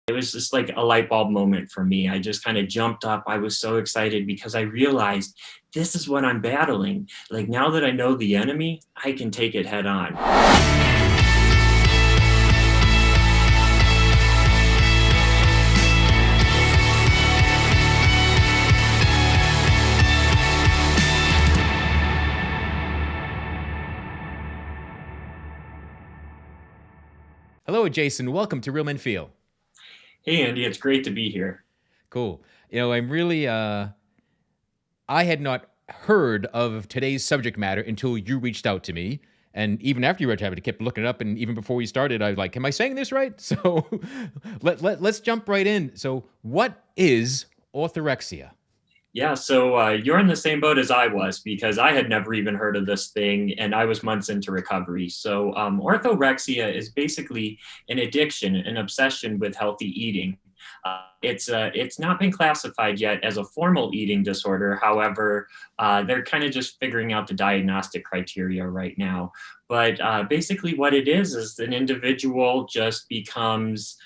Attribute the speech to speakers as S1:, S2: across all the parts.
S1: It was just like a light bulb moment for me. I just kind of jumped up. I was so excited because I realized this is what I'm battling. Like now that I know the enemy, I can take it head on.
S2: Hello, Jason. Welcome to Real Men Feel.
S1: Hey, Andy, it's great to be here.
S2: Cool. I'm really, I had not heard of today's subject matter until you reached out to me. And even after you reached out, I kept looking it up. And even before we started, I was like, am I saying this right? So let's jump right in. So, what is orthorexia?
S1: Yeah, so you're in the same boat as I was because I had never even heard of this thing and I was months into recovery. So, orthorexia is basically an addiction, an obsession with healthy eating. It's not been classified yet as a formal eating disorder. However, they're kind of just figuring out the diagnostic criteria right now. But basically, what it is an individual just becomes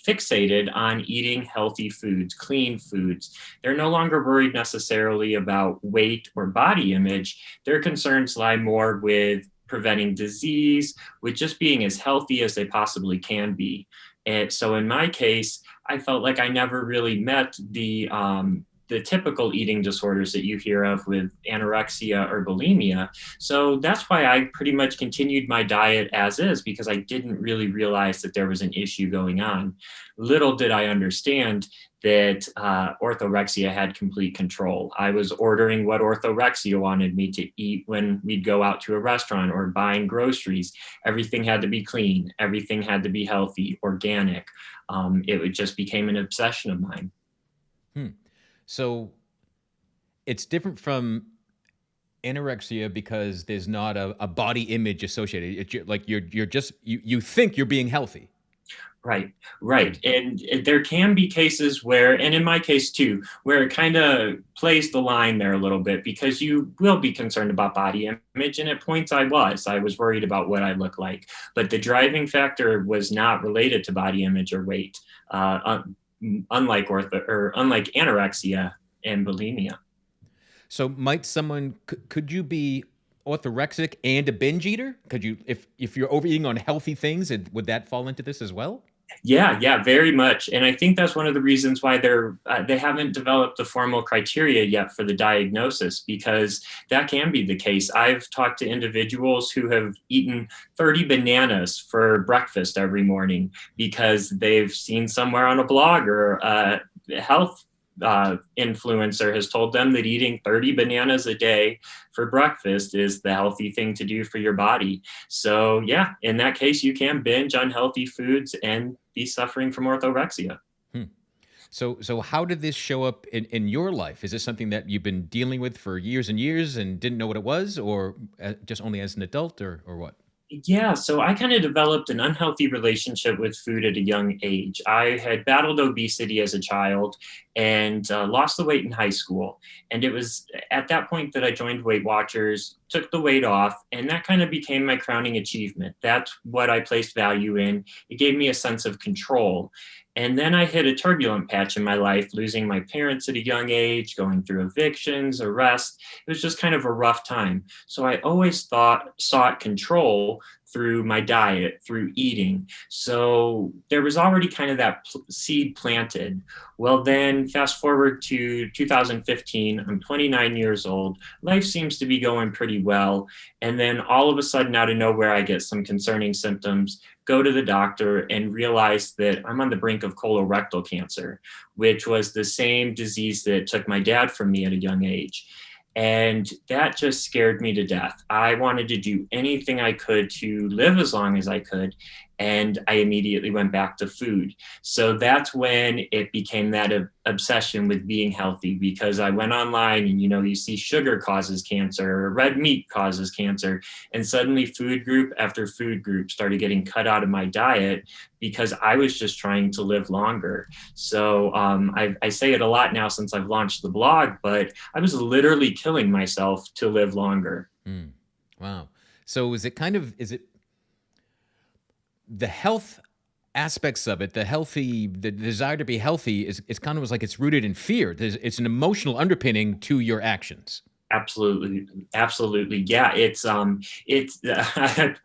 S1: fixated on eating healthy foods, clean foods. They're no longer worried necessarily about weight or body image. Their concerns lie more with preventing disease, with just being as healthy as they possibly can be. And so in my case, I felt like I never really met the typical eating disorders that you hear of with anorexia or bulimia. So that's why I pretty much continued my diet as is because I didn't really realize that there was an issue going on. Little did I understand that orthorexia had complete control. I was ordering what orthorexia wanted me to eat when we'd go out to a restaurant or buying groceries. Everything had to be clean. Everything had to be healthy, organic. It just became an obsession of mine.
S2: Hmm. So it's different from anorexia because there's not a body image associated. Like you're just you think you're being healthy.
S1: Right, right. And there can be cases where, and in my case too, where it kind of plays the line there a little bit because you will be concerned about body image. And at points I was worried about what I look like. But the driving factor was not related to body image or weight, unlike anorexia and bulimia.
S2: So might someone could you be orthorexic and a binge eater? Could you if you're overeating on healthy things, would that fall into this as well?
S1: Yeah, yeah, very much. And I think that's one of the reasons why they haven't developed the formal criteria yet for the diagnosis because that can be the case. I've talked to individuals who have eaten 30 bananas for breakfast every morning because they've seen somewhere on a blog or a health influencer has told them that eating 30 bananas a day for breakfast is the healthy thing to do for your body. So, yeah, in that case, you can binge on healthy foods and be suffering from orthorexia.
S2: Hmm. So how did this show up in your life? Is this something that you've been dealing with for years and years and didn't know what it was, or just only as an adult, or what?
S1: Yeah, so I kind of developed an unhealthy relationship with food at a young age. I had battled obesity as a child and lost the weight in high school. And it was at that point that I joined Weight Watchers, took the weight off, and that kind of became my crowning achievement. That's what I placed value in. It gave me a sense of control. And then I hit a turbulent patch in my life, losing my parents at a young age, going through evictions, arrests. It was just kind of a rough time. So I always sought control through my diet, through eating. So there was already kind of that seed planted. Well, then fast forward to 2015, I'm 29 years old. Life seems to be going pretty well. And then all of a sudden, out of nowhere, I get some concerning symptoms, go to the doctor and realize that I'm on the brink of colorectal cancer, which was the same disease that took my dad from me at a young age. And that just scared me to death. I wanted to do anything I could to live as long as I could. And I immediately went back to food. So that's when it became that obsession with being healthy because I went online and, you see sugar causes cancer, red meat causes cancer. And suddenly food group after food group started getting cut out of my diet because I was just trying to live longer. So I say it a lot now since I've launched the blog, but I was literally killing myself to live longer.
S2: Mm. Wow. So is it the health aspects of it, the desire to be healthy is it's kind of like it's rooted in fear. It's an emotional underpinning to your actions.
S1: Absolutely, absolutely. Yeah, it's I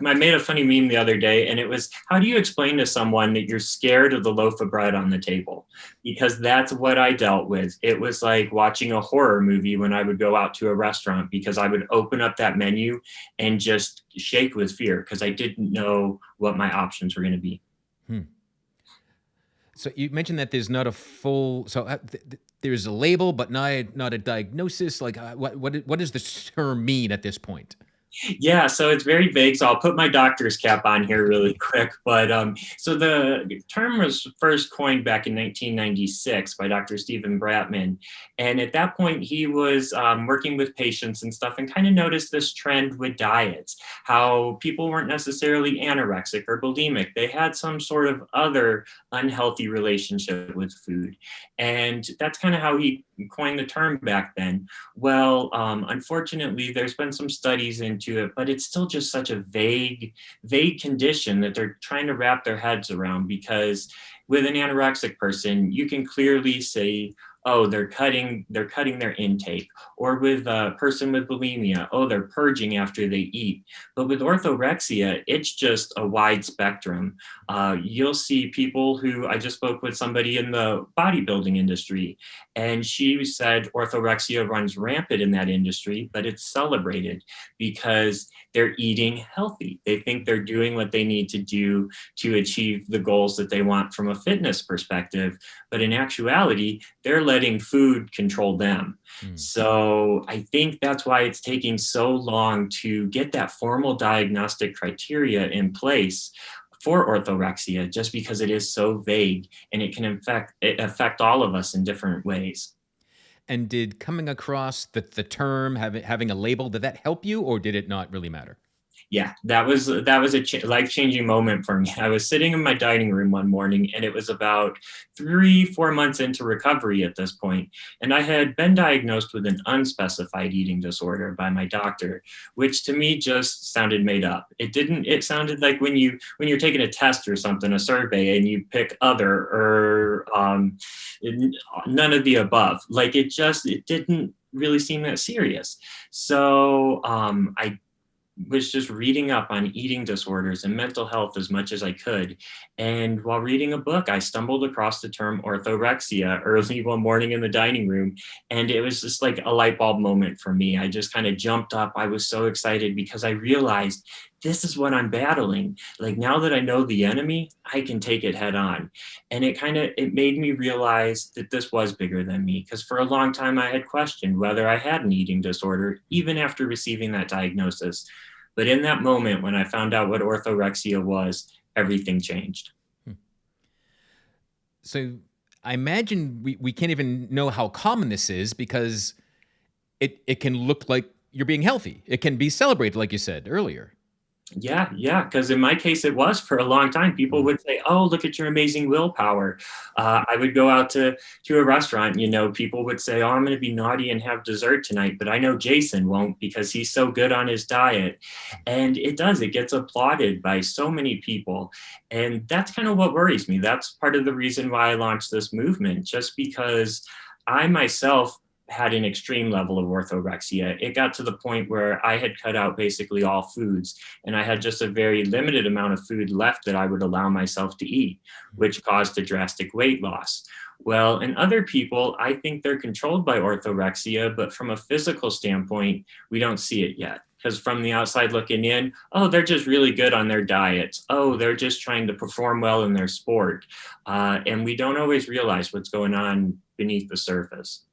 S1: made a funny meme the other day, and it was, how do you explain to someone that you're scared of the loaf of bread on the table? Because that's what I dealt with. It was like watching a horror movie when I would go out to a restaurant, because I would open up that menu and just shake with fear because I didn't know what my options were going to be.
S2: Hmm. So you mentioned that there's not a full. So there's a label, but not a diagnosis. Like what does this term mean at this point?
S1: Yeah, so it's very vague. So I'll put my doctor's cap on here really quick. But so the term was first coined back in 1996 by Dr. Stephen Bratman. And at that point, he was working with patients and stuff, and kind of noticed this trend with diets, how people weren't necessarily anorexic or bulimic. They had some sort of other unhealthy relationship with food. And that's kind of how he coined the term back then. Well, unfortunately, there's been some studies into it, but it's still just such a vague condition that they're trying to wrap their heads around. Because with an anorexic person, you can clearly say, oh, they're cutting their intake. Or with a person with bulimia, oh, they're purging after they eat. But with orthorexia, it's just a wide spectrum. You'll see people who, I just spoke with somebody in the bodybuilding industry, and she said orthorexia runs rampant in that industry, but it's celebrated because they're eating healthy. They think they're doing what they need to do to achieve the goals that they want from a fitness perspective. But in actuality, they're letting food control them.
S2: Hmm.
S1: So I think that's why it's taking so long to get that formal diagnostic criteria in place for orthorexia, just because it is so vague, and it can affect all of us in different ways.
S2: And did coming across the term having a label, did that help you, or did it not really matter?
S1: Yeah, that was a life-changing moment for me. I was sitting in my dining room one morning, and it was about 3 4 months into recovery at this point, and I had been diagnosed with an unspecified eating disorder by my doctor, which to me just sounded made up. It sounded like when you're taking a test or something, a survey, and you pick other, or none of the above. Like, it didn't really seem that serious. So I was just reading up on eating disorders and mental health as much as I could. And while reading a book, I stumbled across the term orthorexia early one morning in the dining room. And it was just like a light bulb moment for me. I just kind of jumped up. I was so excited because I realized this is what I'm battling. Like, now that I know the enemy, I can take it head on. And it made me realize that this was bigger than me, because for a long time I had questioned whether I had an eating disorder, even after receiving that diagnosis. But in that moment, when I found out what orthorexia was, everything changed.
S2: Hmm. So I imagine we can't even know how common this is, because it can look like you're being healthy. It can be celebrated, like you said earlier.
S1: Yeah, because in my case, it was for a long time. People
S2: Mm.
S1: would say, "Oh, look at your amazing willpower." I would go out to a restaurant. People would say, "Oh, I'm going to be naughty and have dessert tonight," but I know Jason won't, because he's so good on his diet. And it does. It gets applauded by so many people, and that's kind of what worries me. That's part of the reason why I launched this movement, just because I myself had an extreme level of orthorexia. It got to the point where I had cut out basically all foods, and I had just a very limited amount of food left that I would allow myself to eat, which caused a drastic weight loss. Well, in other people, I think they're controlled by orthorexia, but from a physical standpoint, we don't see it yet. Because from the outside looking in, oh, they're just really good on their diets. Oh, they're just trying to perform well in their sport. And we don't always realize what's going on beneath the surface.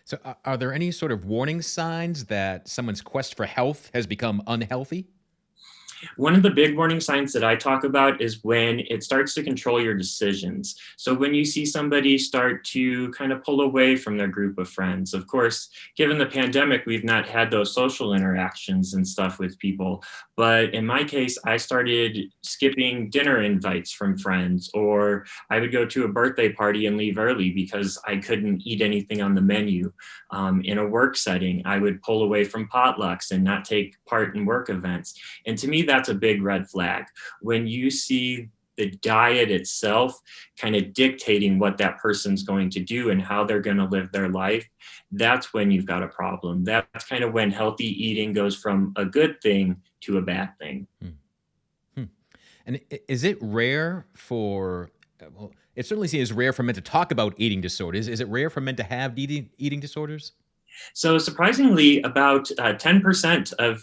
S2: So are there any sort of warning signs that someone's quest for health has become unhealthy?
S1: One of the big warning signs that I talk about is when it starts to control your decisions. So when you see somebody start to kind of pull away from their group of friends, of course, given the pandemic, we've not had those social interactions and stuff with people. But in my case, I started skipping dinner invites from friends, or I would go to a birthday party and leave early because I couldn't eat anything on the menu. In a work setting, I would pull away from potlucks and not take part in work events. And to me, that's a big red flag. When you see the diet itself kind of dictating what that person's going to do and how they're going to live their life, that's when you've got a problem. That's kind of when healthy eating goes from a good thing to a bad thing.
S2: Hmm. Hmm. And is it rare for, well, it certainly seems rare for men to talk about eating disorders. Is it rare for men to have eating disorders?
S1: So surprisingly, about 10% of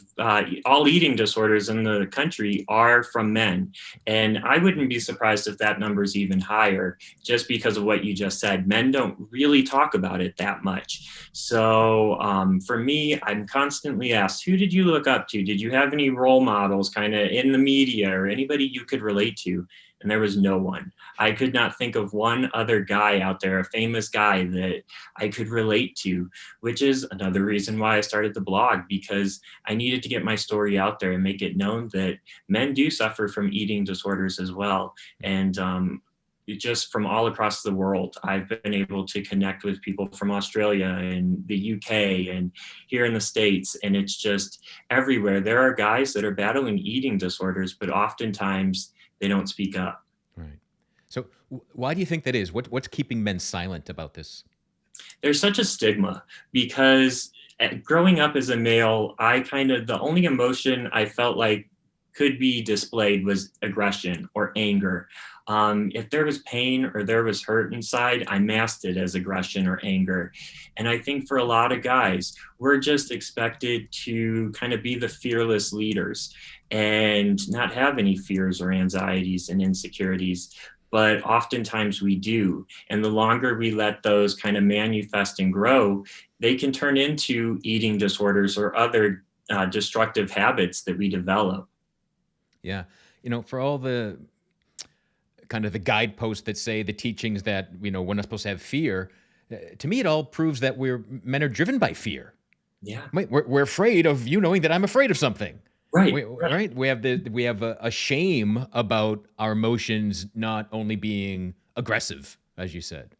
S1: all eating disorders in the country are from men. And I wouldn't be surprised if that number is even higher, just because of what you just said. Men don't really talk about it that much. So for me, I'm constantly asked, who did you look up to? Did you have any role models kind of in the media or anybody you could relate to? And there was no one. I could not think of one other guy out there, a famous guy that I could relate to, which is another reason why I started the blog, because I needed to get my story out there and make it known that men do suffer from eating disorders as well. And just from all across the world, I've been able to connect with people from Australia and the UK and here in the States. And it's just everywhere. There are guys that are battling eating disorders, but oftentimes they don't speak up.
S2: Right. So why do you think that is? What's keeping men silent about this?
S1: There's such a stigma because growing up as a male, the only emotion I felt like could be displayed was aggression or anger. If there was pain or there was hurt inside, I masked it as aggression or anger. And I think for a lot of guys, we're just expected to kind of be the fearless leaders and not have any fears or anxieties and insecurities. But oftentimes we do. And the longer we let those kind of manifest and grow, they can turn into eating disorders or other destructive habits that we develop.
S2: Yeah. For all the kind of the guideposts that say the teachings that, we're not supposed to have fear, to me, it all proves that men are driven by fear.
S1: Yeah.
S2: We're afraid of you knowing that I'm afraid of something.
S1: Right.
S2: Right. We have a shame about our emotions not only being aggressive, as you said.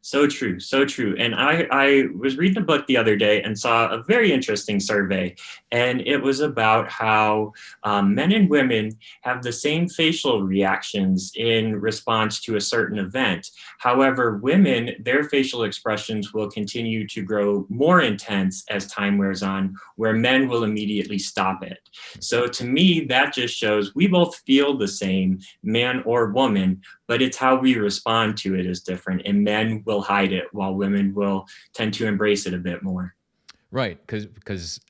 S1: So true, so true. And I was reading a book the other day and saw a very interesting survey. And it was about how men and women have the same facial reactions in response to a certain event. However, women, their facial expressions will continue to grow more intense as time wears on, where men will immediately stop it. So to me, that just shows we both feel the same, man or woman, but it's how we respond to it is different. And men will hide it while women will tend to embrace it a bit more.
S2: Right. Because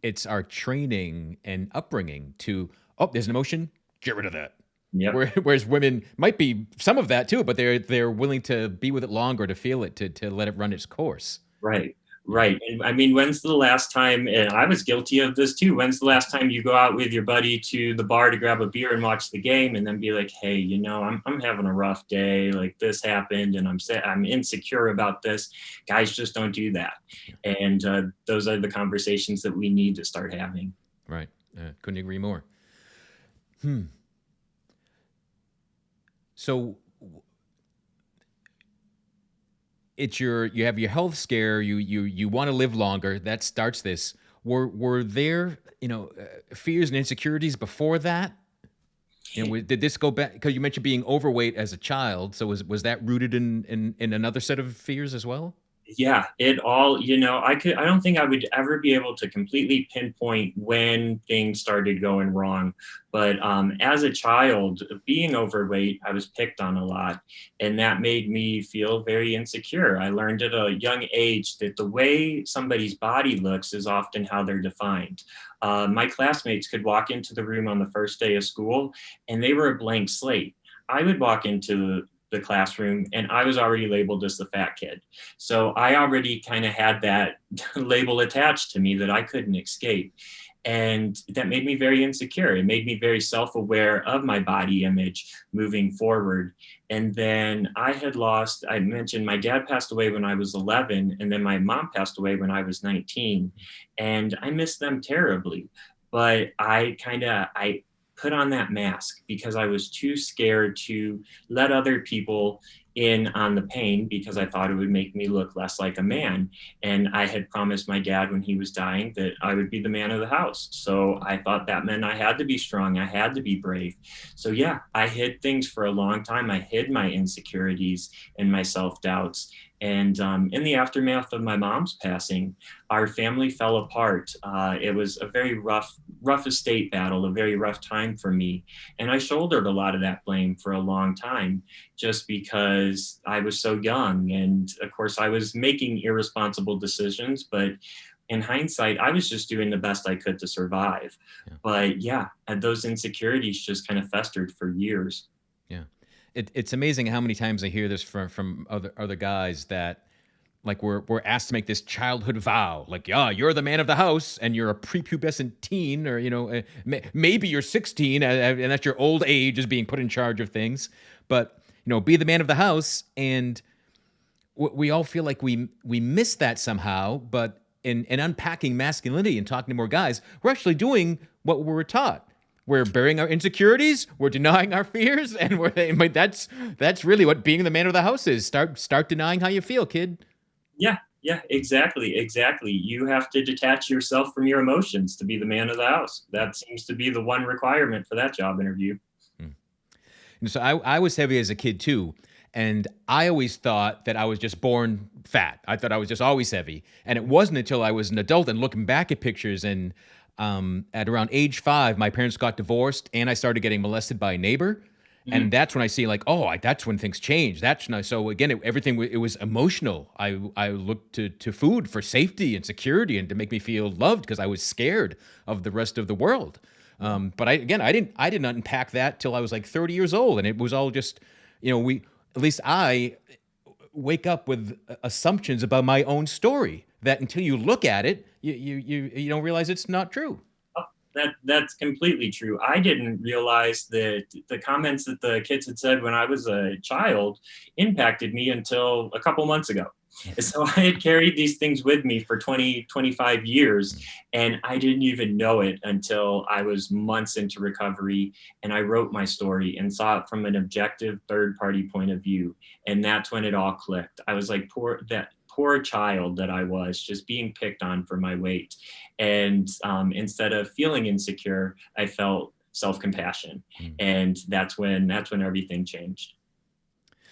S2: it's our training and upbringing to, oh, there's an emotion, get rid of that.
S1: Yep.
S2: Whereas women might be some of that too, but they're willing to be with it longer, to feel it, to let it run its course.
S1: Right. Right. And I mean, when's the last time, and I was guilty of this too, when's the last time you go out with your buddy to the bar to grab a beer and watch the game and then be like, hey, I'm having a rough day, like this happened and I'm insecure about this. Guys just don't do that. And those are the conversations that we need to start having.
S2: Right. Couldn't agree more. So you have your health scare, you want to live longer, that starts this. Were there fears and insecurities before that? Did this go back, because you mentioned being overweight as a child, so was that rooted in another set of fears as well?
S1: Yeah, it all, I don't think I would ever be able to completely pinpoint when things started going wrong. But as a child, being overweight, I was picked on a lot, and that made me feel very insecure. I learned at a young age that the way somebody's body looks is often how they're defined. My classmates could walk into the room on the first day of school, and they were a blank slate. I would walk into the classroom and I was already labeled as the fat kid. So I already kind of had that label attached to me that I couldn't escape. And that made me very insecure. It made me very self-aware of my body image moving forward. And then I mentioned my dad passed away when I was 11, and then my mom passed away when I was 19. And I miss them terribly. But I put on that mask because I was too scared to let other people in on the pain because I thought it would make me look less like a man. And I had promised my dad when he was dying that I would be the man of the house. So I thought that meant I had to be strong, I had to be brave. So yeah, I hid things for a long time. I hid my insecurities and my self-doubts. And in the aftermath of my mom's passing, our family fell apart. It was a very rough estate battle, a very rough time for me. And I shouldered a lot of that blame for a long time just because I was so young. And of course, I was making irresponsible decisions, but in hindsight, I was just doing the best I could to survive.
S2: Yeah.
S1: But yeah, and those insecurities just kind of festered for years.
S2: Yeah. It's amazing how many times I hear this from other guys that like we're asked to make this childhood vow, like, yeah, you're the man of the house, and you're a prepubescent teen, or maybe you're 16, and that's your old age is being put in charge of things. But be the man of the house, and we all feel like we miss that somehow. But in unpacking masculinity and talking to more guys, we're actually doing what we were taught. We're burying our insecurities. We're denying our fears, and that's really what being the man of the house is. Start denying how you feel, kid.
S1: Yeah, exactly. You have to detach yourself from your emotions to be the man of the house. That seems to be the one requirement for that job interview.
S2: And so I was heavy as a kid too. And I always thought that I was just born fat. I thought I was just always heavy. And it wasn't until I was an adult and looking back at pictures and at around age 5, my parents got divorced and I started getting molested by a neighbor. And that's when I see like, that's when things change. So again, everything it was emotional. I looked to food for safety and security and to make me feel loved because I was scared of the rest of the world. But I didn't unpack that till I was like 30 years old, and it was all just, I wake up with assumptions about my own story that until you look at it, you don't realize it's not true.
S1: That's completely true. I didn't realize that the comments that the kids had said when I was a child impacted me until a couple months ago. So I had carried these things with me for 20, 25 years, and I didn't even know it until I was months into recovery, and I wrote my story and saw it from an objective third-party point of view. And that's when it all clicked. I was like, poor child that I was, just being picked on for my weight. And instead of feeling insecure, I felt self-compassion. And that's when everything changed.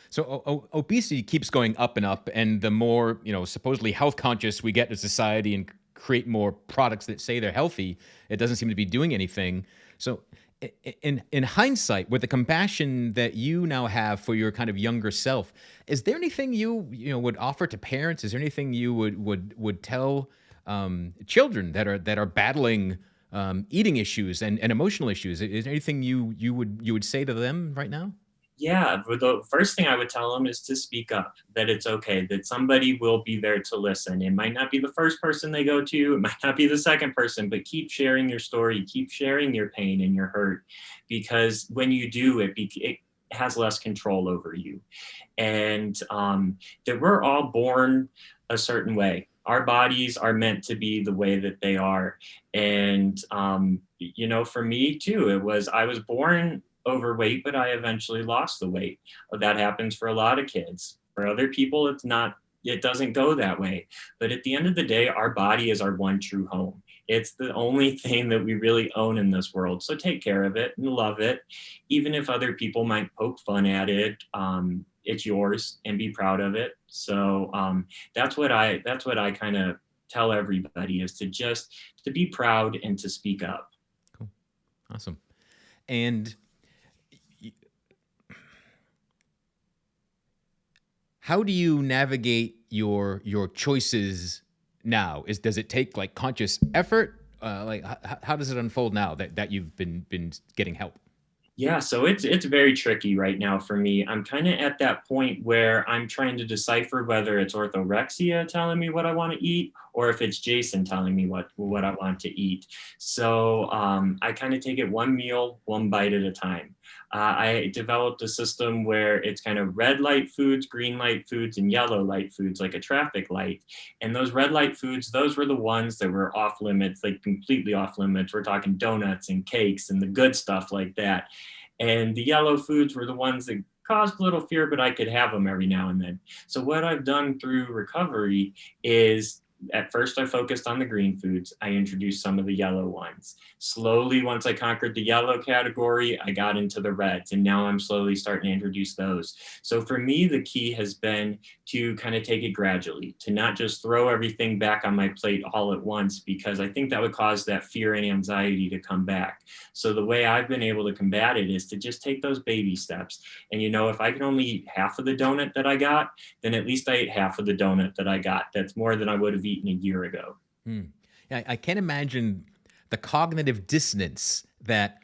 S2: So obesity keeps going up and up, and the more supposedly health conscious we get as a society and create more products that say they're healthy, it doesn't seem to be doing anything. So in hindsight, with the compassion that you now have for your kind of younger self, is there anything you would offer to parents? Is there anything you would tell children that are battling eating issues and emotional issues? Is there anything you would say to them right now?
S1: Yeah, the first thing I would tell them is to speak up, that it's okay, that somebody will be there to listen. It might not be the first person they go to, it might not be the second person, but keep sharing your story, keep sharing your pain and your hurt, because when you do, it has less control over you. And that we're all born a certain way. Our bodies are meant to be the way that they are. And, for me too, I was born overweight, but I eventually lost the weight. That happens for a lot of kids. For other people, it doesn't go that way. But at the end of the day, our body is our one true home. It's the only thing that we really own in this world. So take care of it and love it. Even if other people might poke fun at it, it's yours, and be proud of it. So that's what I kind of tell everybody, is to be proud and to speak up.
S2: Cool. Awesome. And how do you navigate your choices now? Does it take like conscious effort? How does it unfold now that you've been getting help?
S1: Yeah, so it's very tricky right now for me. I'm kind of at that point where I'm trying to decipher whether it's orthorexia telling me what I want to eat, or if it's Jason telling me what I want to eat. So I kind of take it one meal, one bite at a time. I developed a system where it's kind of red light foods, green light foods, and yellow light foods, like a traffic light. And those red light foods, those were the ones that were off limits, like completely off limits. We're talking donuts and cakes and the good stuff like that. And the yellow foods were the ones that caused a little fear, but I could have them every now and then. So what I've done through recovery is, at first I focused on the green foods. I introduced some of the yellow ones. Slowly, once I conquered the yellow category, I got into the reds, and now I'm slowly starting to introduce those. So for me, the key has been to kind of take it gradually, to not just throw everything back on my plate all at once, because I think that would cause that fear and anxiety to come back. So the way I've been able to combat it is to just take those baby steps. And if I can only eat half of the donut that I got, then at least I ate half of the donut that I got. That's more than I would have eaten a year ago.
S2: Yeah, I can't imagine the cognitive dissonance that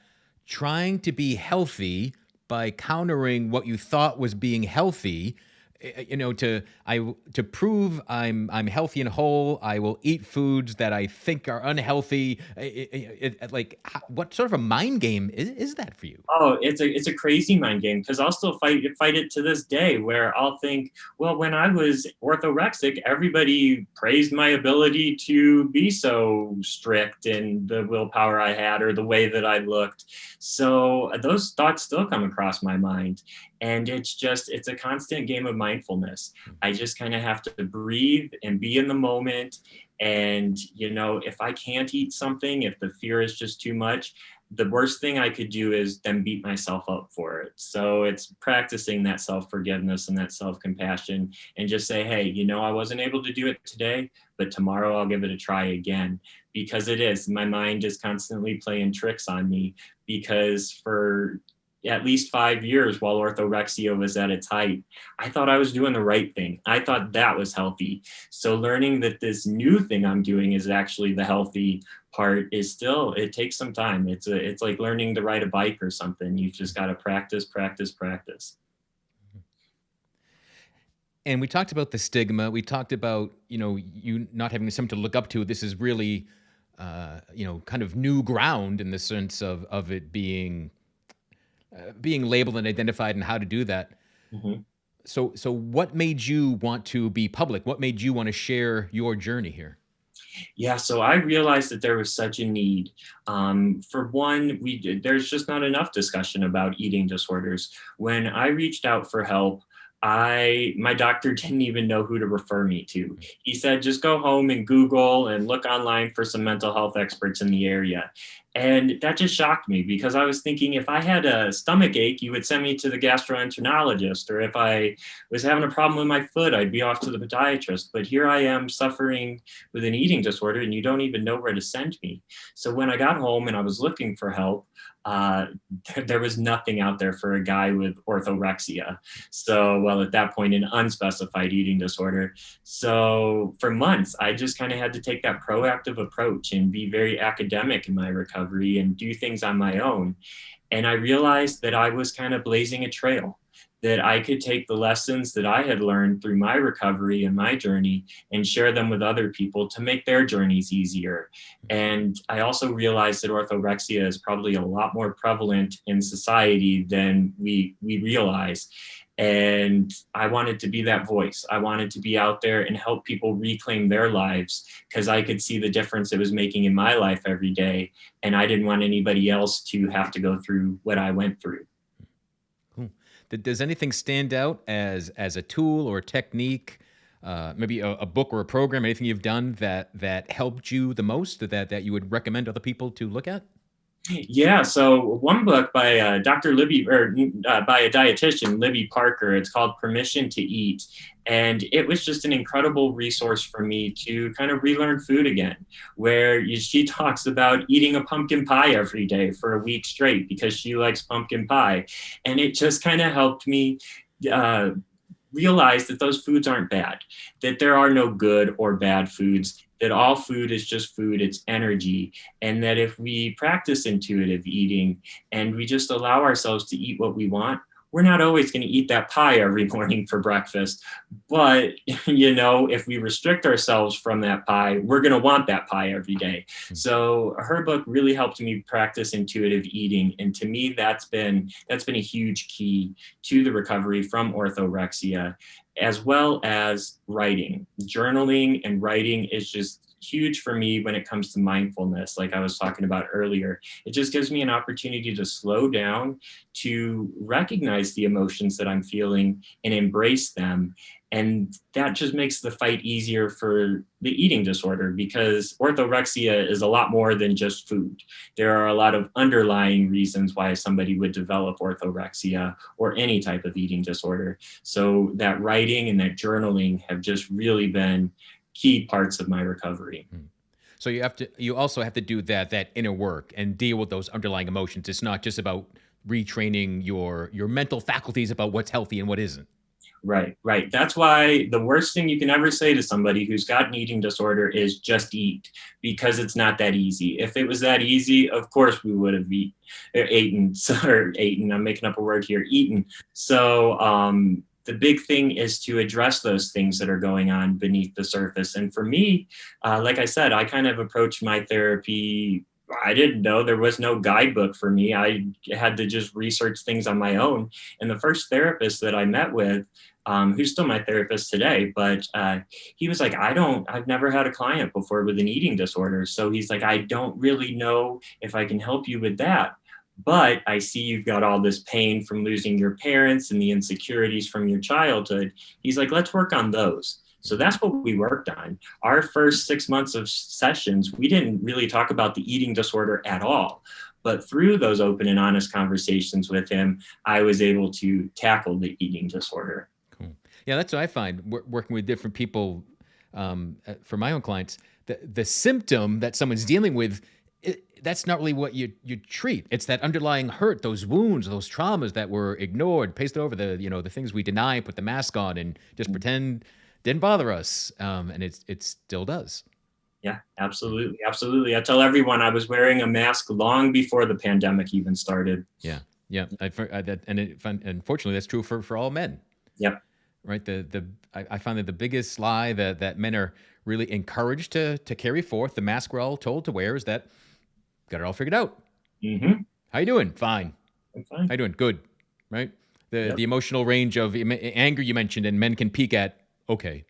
S2: trying to be healthy by countering what you thought was being healthy, to prove I'm healthy and whole, I will eat foods that I think are unhealthy. What sort of a mind game is that for you?
S1: Oh, it's a crazy mind game, because I'll still fight it to this day, where I'll think, well, when I was orthorexic, everybody praised my ability to be so strict and the willpower I had, or the way that I looked. So those thoughts still come across my mind. And it's a constant game of mindfulness. I just kind of have to breathe and be in the moment. And, if I can't eat something, if the fear is just too much, the worst thing I could do is then beat myself up for it. So it's practicing that self-forgiveness and that self-compassion, and just say, hey, I wasn't able to do it today, but tomorrow I'll give it a try again. Because my mind is constantly playing tricks on me, because for at least 5 years while orthorexia was at its height, I thought I was doing the right thing. I thought that was healthy. So learning that this new thing I'm doing is actually the healthy part it takes some time. It's like learning to ride a bike or something. You just got to practice, practice, practice.
S2: And we talked about the stigma. We talked about, you not having something to look up to. This is really, kind of new ground in the sense of it being labeled and identified, and how to do that.
S1: Mm-hmm.
S2: So what made you want to be public? What made you want to share your journey here?
S1: Yeah, so I realized that there was such a need. For one, there's just not enough discussion about eating disorders. When I reached out for help, my doctor didn't even know who to refer me to. He said, just go home and Google and look online for some mental health experts in the area. And that just shocked me, because I was thinking, if I had a stomach ache, you would send me to the gastroenterologist, or if I was having a problem with my foot, I'd be off to the podiatrist. But here I am suffering with an eating disorder, and you don't even know where to send me. So when I got home and I was looking for help, there was nothing out there for a guy with orthorexia. So, well, at that point, an unspecified eating disorder. So for months, I just kind of had to take that proactive approach and be very academic in my recovery and do things on my own. And I realized that I was kind of blazing a trail, that I could take the lessons that I had learned through my recovery and my journey and share them with other people to make their journeys easier. And I also realized that orthorexia is probably a lot more prevalent in society than we realize. And I wanted to be that voice. I wanted to be out there and help people reclaim their lives, because I could see the difference it was making in my life every day. And I didn't want anybody else to have to go through what I went through.
S2: Does anything stand out as a tool or a technique, maybe a book or a program, anything you've done that helped you the most, that you would recommend other people to look at?
S1: Yeah, so one book by Dr. Libby, or by a dietitian, Libby Parker, it's called Permission to Eat. And it was just an incredible resource for me to kind of relearn food again, where she talks about eating a pumpkin pie every day for a week straight because she likes pumpkin pie. And it just kind of helped me realize that those foods aren't bad, that there are no good or bad foods, that all food is just food, it's energy. And that if we practice intuitive eating and we just allow ourselves to eat what we want, we're not always going to eat that pie every morning for breakfast. But, if we restrict ourselves from that pie, we're going to want that pie every day. So her book really helped me practice intuitive eating. And to me, that's been a huge key to the recovery from orthorexia, as well as writing. Journaling and writing is just huge for me when it comes to mindfulness, like I was talking about earlier. It just gives me an opportunity to slow down, to recognize the emotions that I'm feeling and embrace them. And that just makes the fight easier for the eating disorder, because orthorexia is a lot more than just food. There are a lot of underlying reasons why somebody would develop orthorexia or any type of eating disorder. So that writing and that journaling have just really been key parts of my recovery.
S2: So you also have to do that inner work and deal with those underlying emotions. It's not just about retraining your mental faculties about what's healthy and what isn't.
S1: Right, right. That's why the worst thing you can ever say to somebody who's got an eating disorder is just eat, because it's not that easy. If it was that easy, of course we would have eaten, or eaten, I'm making up a word here, eaten. So the big thing is to address those things that are going on beneath the surface. And for me, like I said, I kind of approached my therapy. I didn't know, there was no guidebook for me. I had to just research things on my own. And the first therapist that I met with, who's still my therapist today, but he was like, I've never had a client before with an eating disorder. So he's like, I don't really know if I can help you with that. But I see you've got all this pain from losing your parents and the insecurities from your childhood. He's like, let's work on those. So that's what we worked on. Our first 6 months of sessions, we didn't really talk about the eating disorder at all. But through those open and honest conversations with him, I was able to tackle the eating disorder.
S2: Cool. Yeah, that's what I find working with different people. For my own clients, the symptom that someone's dealing with, that's not really what you treat. It's that underlying hurt, those wounds, those traumas that were ignored, pasted over, the things we deny, put the mask on, and just pretend didn't bother us, and it still does.
S1: Yeah, absolutely, absolutely. I tell everyone I was wearing a mask long before the pandemic even started.
S2: Yeah, yeah. Unfortunately, that's true for all men.
S1: Yep.
S2: Right. I find that the biggest lie that men are really encouraged to carry forth, the mask we're all told to wear, is that got it all figured out.
S1: Mm-hmm.
S2: How you doing? Fine.
S1: I'm fine.
S2: How you doing? Good. Right.
S1: Yep.
S2: The emotional range of anger you mentioned, and men can peak at okay.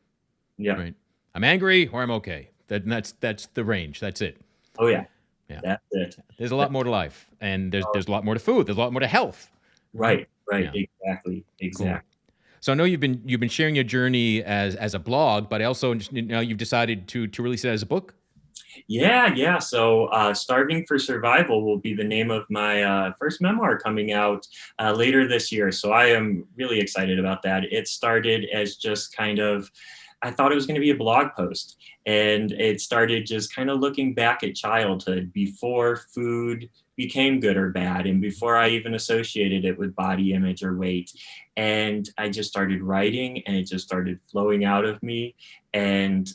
S1: Yeah.
S2: Right. I'm angry or I'm okay. That's the range. That's it.
S1: Oh yeah.
S2: Yeah.
S1: That's it.
S2: There's a lot more to life, and there's a lot more to food. There's a lot more to health.
S1: Right. Right.
S2: Yeah.
S1: Exactly.
S2: Cool. So I know you've been sharing your journey as a blog, but also you've decided to release it as a book.
S1: Yeah. So Starving for Survival will be the name of my first memoir coming out later this year. So I am really excited about that. It started as just kind of, I thought it was going to be a blog post, and it started just kind of looking back at childhood before food became good or bad, and before I even associated it with body image or weight. And I just started writing, and it just started flowing out of me. And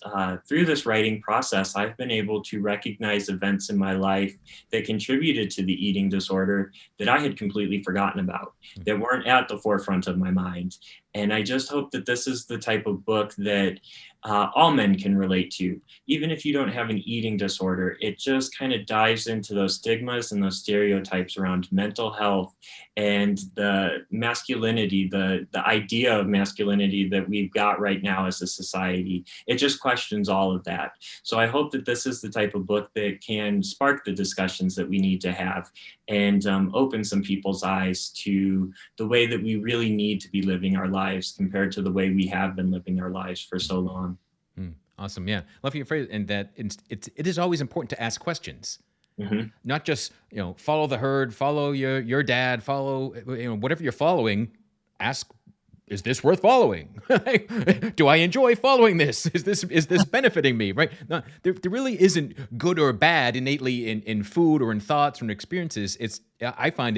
S1: through this writing process, I've been able to recognize events in my life that contributed to the eating disorder that I had completely forgotten about, that weren't at the forefront of my mind. And I just hope that this is the type of book that all men can relate to. Even if you don't have an eating disorder, it just kind of dives into those stigmas and those stereotypes around mental health and the masculinity, the idea of masculinity that we've got right now as a society. It just questions all of that. So I hope that this is the type of book that can spark the discussions that we need to have, and open some people's eyes to the way that we really need to be living our lives compared to the way we have been living our lives for so long.
S2: Awesome. Yeah. Love your phrase. And that it is always important to ask questions.
S1: Mm-hmm.
S2: Not just, follow the herd, follow your dad, follow, whatever you're following. Ask, is this worth following? Do I enjoy following this? Is this benefiting me? Right? No, there really isn't good or bad innately in food or in thoughts or in experiences. I find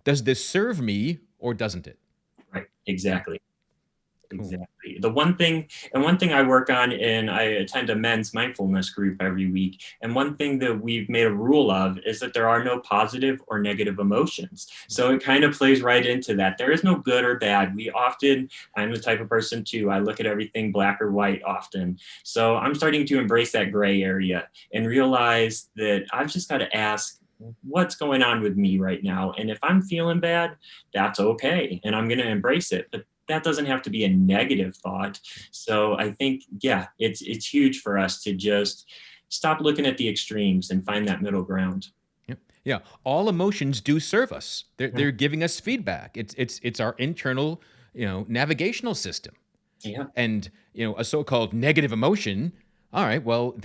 S2: does this serve me or doesn't it?
S1: Right. Exactly. Exactly. One thing I work on, and I attend a men's mindfulness group every week. And one thing that we've made a rule of is that there are no positive or negative emotions. So it kind of plays right into that. There is no good or bad. I'm the type of person too, I look at everything black or white often. So I'm starting to embrace that gray area and realize that I've just got to ask, what's going on with me right now? And if I'm feeling bad, that's okay. And I'm going to embrace it. But that doesn't have to be a negative thought. So I think, yeah, it's huge for us to just stop looking at the extremes and find that middle ground.
S2: Yeah. Yeah. All emotions do serve us. They're giving us feedback. It's our internal, navigational system.
S1: Yeah.
S2: And, a so-called negative emotion, all right, well,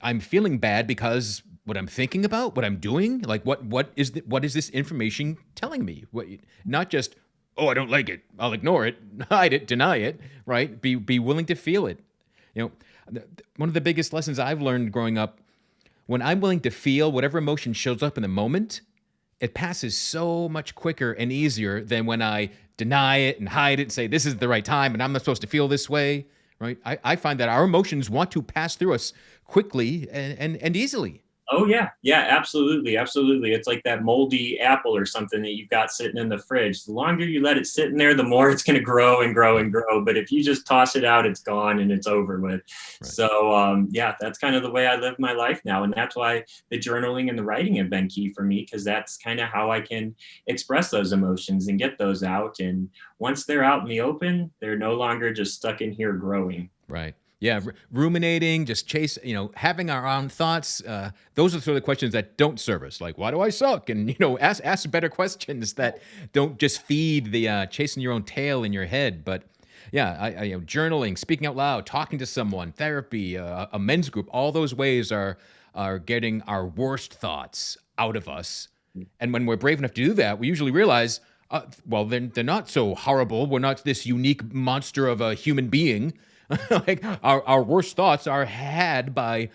S2: I'm feeling bad because what I'm thinking about, what I'm doing, like what is this information telling me? Not just, oh, I don't like it, I'll ignore it, hide it, deny it, right? Be willing to feel it. One of the biggest lessons I've learned growing up, when I'm willing to feel whatever emotion shows up in the moment, it passes so much quicker and easier than when I deny it and hide it and say, this isn't the right time and I'm not supposed to feel this way, right? I find that our emotions want to pass through us quickly and easily.
S1: Oh yeah, yeah, absolutely, absolutely. It's like that moldy apple or something that you've got sitting in the fridge. The longer you let it sit in there, the more it's going to grow and grow and grow. But if you just toss it out, it's gone and it's over with.
S2: Right.
S1: So yeah, that's kind of the way I live my life now, and that's why the journaling and the writing have been key for me, because that's kind of how I can express those emotions and get those out. And once they're out in the open, they're no longer just stuck in here growing.
S2: Right. Yeah, ruminating, just having our own thoughts. Those are sort of the questions that don't serve us. Like, why do I suck? And ask better questions that don't just feed the chasing your own tail in your head. But yeah, journaling, speaking out loud, talking to someone, therapy, a men's group. All those ways are getting our worst thoughts out of us. And when we're brave enough to do that, we usually realize, well, they're not so horrible. We're not this unique monster of a human being. Like our worst thoughts are had by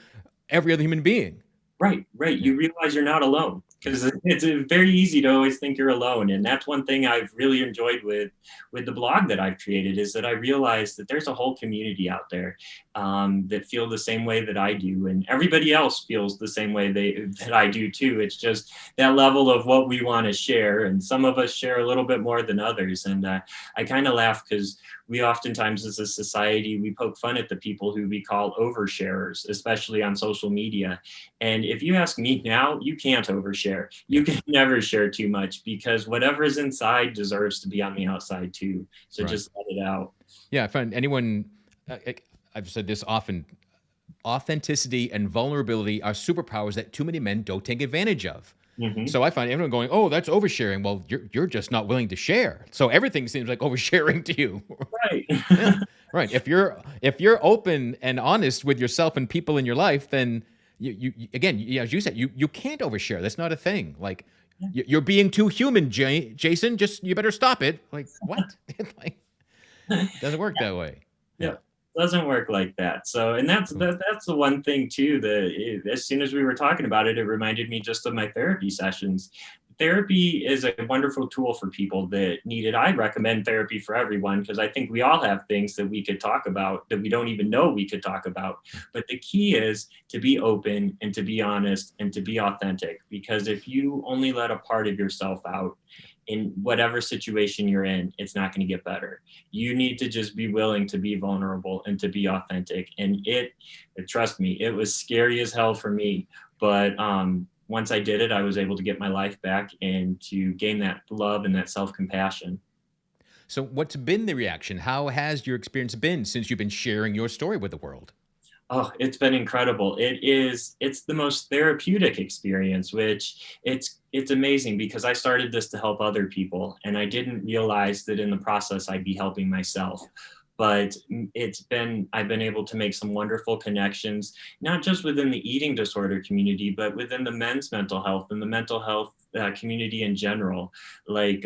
S2: every other human being.
S1: Right, right. You realize you're not alone, because it's very easy to always think you're alone. And that's one thing I've really enjoyed with the blog that I've created, is that I realized that there's a whole community out there that feel the same way that I do, and everybody else feels the same way that I do too. It's just that level of what we want to share, and some of us share a little bit more than others. And I kind of laugh, because we oftentimes as a society, we poke fun at the people who we call oversharers, especially on social media. And if you ask me now, you can't overshare. You can never share too much, because whatever is inside deserves to be on the outside too. So just let it out.
S2: Yeah, I find anyone, I've said this often, authenticity and vulnerability are superpowers that too many men don't take advantage of.
S1: Mm-hmm.
S2: So I find everyone going, oh, that's oversharing. Well, you're just not willing to share. So everything seems like oversharing to you.
S1: Right.
S2: Yeah, right. If you're open and honest with yourself and people in your life, then you again, as you said, you can't overshare. That's not a thing. Like, you're being too human, Jason. Just, you better stop it. Like, what? Like, it doesn't work that way.
S1: Yeah. Doesn't work like that. So, and that's the one thing too, that as soon as we were talking about it, it reminded me just of my therapy sessions. Therapy is a wonderful tool for people that need it. I recommend therapy for everyone, because I think we all have things that we could talk about that we don't even know we could talk about. But the key is to be open and to be honest and to be authentic, because if you only let a part of yourself out in whatever situation you're in, it's not going to get better. You need to just be willing to be vulnerable and to be authentic. And trust me, it was scary as hell for me. But once I did it, I was able to get my life back and to gain that love and that self-compassion.
S2: So what's been the reaction? How has your experience been since you've been sharing your story with the world?
S1: Oh, it's been incredible. It's the most therapeutic experience, which it's amazing, because I started this to help other people, and I didn't realize that in the process I'd be helping myself. But I've been able to make some wonderful connections, not just within the eating disorder community, but within the men's mental health and the mental health community in general. Like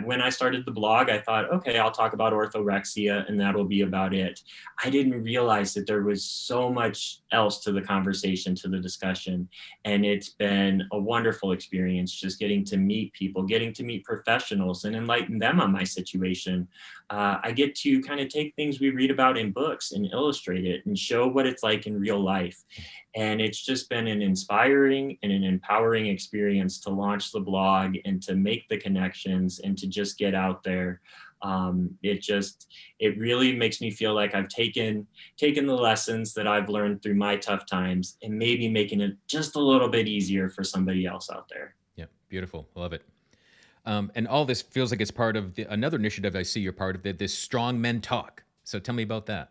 S1: when I started the blog, I thought, okay, I'll talk about orthorexia and that'll be about it. I didn't realize that there was so much else to the conversation, to the discussion. And it's been a wonderful experience, just getting to meet people, getting to meet professionals and enlighten them on my situation. I get to kind of take things we read about in books and illustrate it and show what it's like in real life. And it's just been an inspiring and an empowering experience to launch the blog and to make the connections and to just get out there. It really makes me feel like I've taken the lessons that I've learned through my tough times and maybe making it just a little bit easier for somebody else out there.
S2: Yeah, beautiful. Love it. And all this feels like it's part of another initiative I see you're part of, this Strong Men Talk. So tell me about that.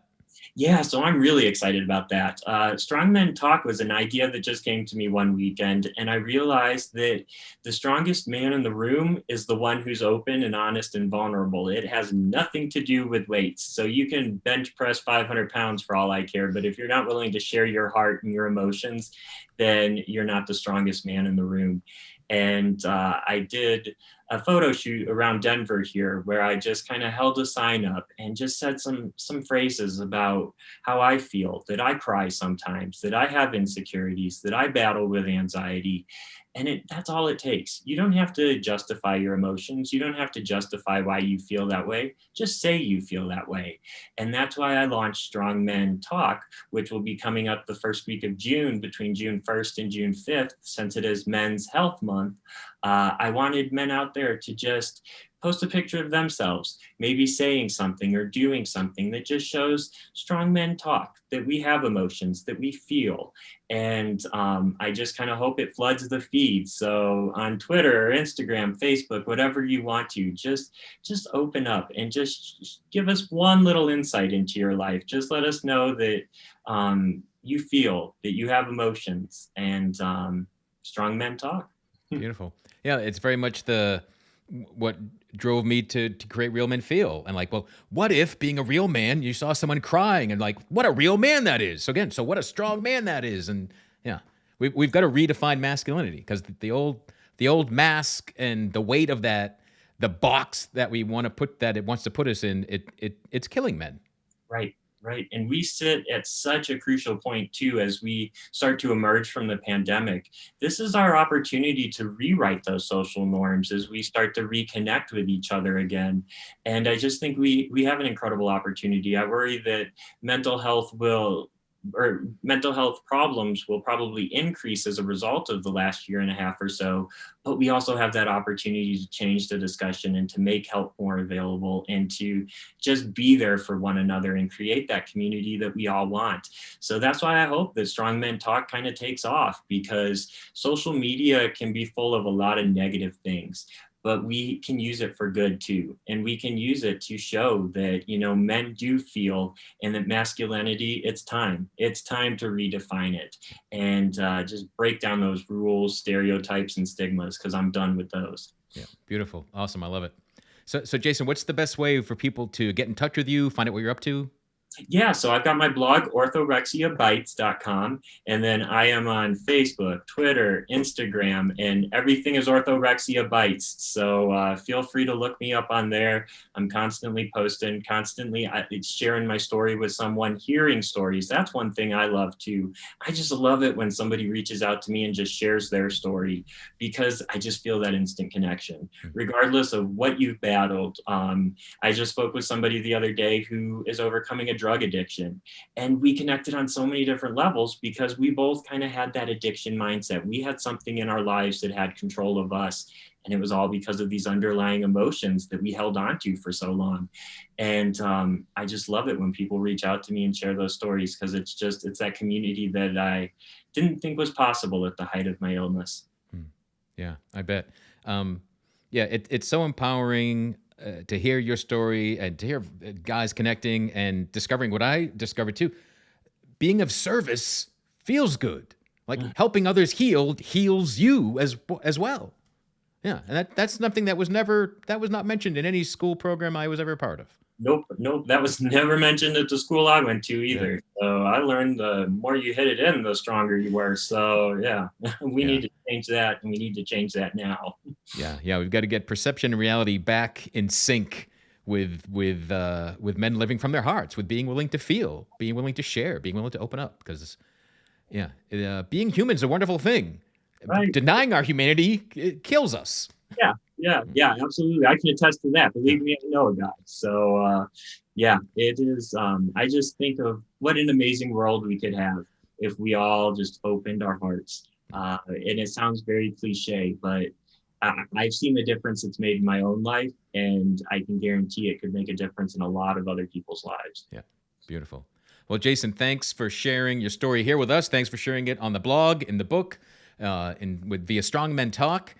S1: Yeah, so I'm really excited about that. Strong Men Talk was an idea that just came to me one weekend, and I realized that the strongest man in the room is the one who's open and honest and vulnerable. It has nothing to do with weights. So you can bench press 500 pounds for all I care, but if you're not willing to share your heart and your emotions, then you're not the strongest man in the room. And I did a photo shoot around Denver here where I just kind of held a sign up and just said some phrases about how I feel, that I cry sometimes, that I have insecurities, that I battle with anxiety. And that's all it takes. You don't have to justify your emotions. You don't have to justify why you feel that way. Just say you feel that way. And that's why I launched Strong Men Talk, which will be coming up the first week of June, between June 1st and June 5th, since it is Men's Health Month. I wanted men out there to just post a picture of themselves, maybe saying something or doing something that just shows strong men talk, that we have emotions, that we feel. And I just kind of hope it floods the feed. So on Twitter, Instagram, Facebook, whatever you want to, just open up and just give us one little insight into your life. Just let us know that you feel, that you have emotions, and strong men talk.
S2: Beautiful. Yeah, it's very much what drove me to create Real Men Feel. And like, well, what if being a real man, you saw someone crying and like, what a real man that is. So again, so what a strong man that is. And yeah, we've got to redefine masculinity, because the old mask and the weight of that, the box that we want to put, that it wants to put us in, it's killing men.
S1: Right. Right. And we sit at such a crucial point, too, as we start to emerge from the pandemic. This is our opportunity to rewrite those social norms as we start to reconnect with each other again. And I just think we have an incredible opportunity. I worry that mental health problems will probably increase as a result of the last year and a half or so. But we also have that opportunity to change the discussion and to make help more available and to just be there for one another and create that community that we all want. So that's why I hope that Strong Men Talk kind of takes off, because social media can be full of a lot of negative things, but we can use it for good too. And we can use it to show that, men do feel, and that masculinity, it's time to redefine it and just break down those rules, stereotypes, and stigmas, because I'm done with those.
S2: Yeah. Beautiful. Awesome. I love it. So Jason, what's the best way for people to get in touch with you, find out what you're up to?
S1: Yeah, so I've got my blog, orthorexiabites.com, and then I am on Facebook, Twitter, Instagram, and everything is Orthorexia Bites. So feel free to look me up on there. I'm constantly posting, it's sharing my story with someone, hearing stories. That's one thing I love too. I just love it when somebody reaches out to me and just shares their story, because I just feel that instant connection, regardless of what you've battled. I just spoke with somebody the other day who is overcoming a drug addiction, and we connected on so many different levels because we both kind of had that addiction mindset. We had something in our lives that had control of us, and it was all because of these underlying emotions that we held on to for so long. And I just love it when people reach out to me and share those stories, because it's that community that I didn't think was possible at the height of my illness.
S2: Yeah, I bet. It's so empowering to hear your story and to hear guys connecting and discovering what I discovered too. Being of service feels good. Like helping others heals you as well. Yeah, and that's something that was not mentioned in any school program I was ever a part of.
S1: Nope. That was never mentioned at the school I went to either. Yeah. So I learned the more you hit it in, the stronger you were. So yeah, we need to change that, and we need to change that now.
S2: Yeah. We've got to get perception and reality back in sync with men living from their hearts, with being willing to feel, being willing to share, being willing to open up. Because being human is a wonderful thing. Right. Denying our humanity, it kills us.
S1: Yeah, absolutely. I can attest to that. Believe me, I know a guy. So, it is. I just think of what an amazing world we could have if we all just opened our hearts. And it sounds very cliche, but I've seen the difference it's made in my own life, and I can guarantee it could make a difference in a lot of other people's lives.
S2: Yeah, beautiful. Well, Jason, thanks for sharing your story here with us. Thanks for sharing it on the blog, in the book, via Strong Men Talk.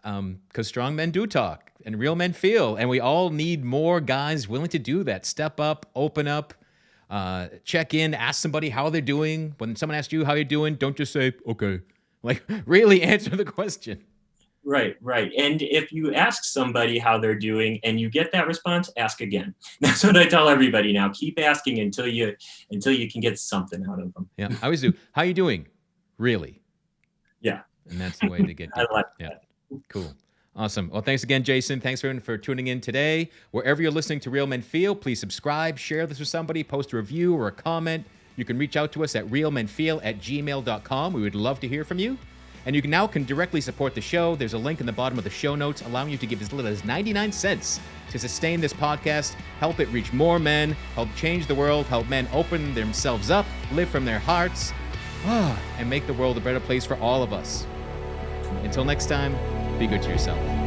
S2: Because strong men do talk and real men feel, and we all need more guys willing to do that. Step up, open up, check in, ask somebody how they're doing. When someone asks you how you're doing, don't just say, okay. Like, really answer the question.
S1: Right, right. And if you ask somebody how they're doing and you get that response, ask again. That's what I tell everybody now. Keep asking until you can get something out of them.
S2: Yeah, I always do. How you doing? Really?
S1: Yeah.
S2: And that's the way to get
S1: I like
S2: that.
S1: that.
S2: Cool. Awesome. Well, thanks again, Jason. Thanks everyone for tuning in today. Wherever you're listening to Real Men Feel, please subscribe, share this with somebody, post a review or a comment. You can reach out to us at realmenfeel@gmail.com. We would love to hear from you. And you can directly support the show. There's a link in the bottom of the show notes allowing you to give as little as 99 cents to sustain this podcast, help it reach more men, help change the world, help men open themselves up, live from their hearts, and make the world a better place for all of us. Until next time, be good to yourself.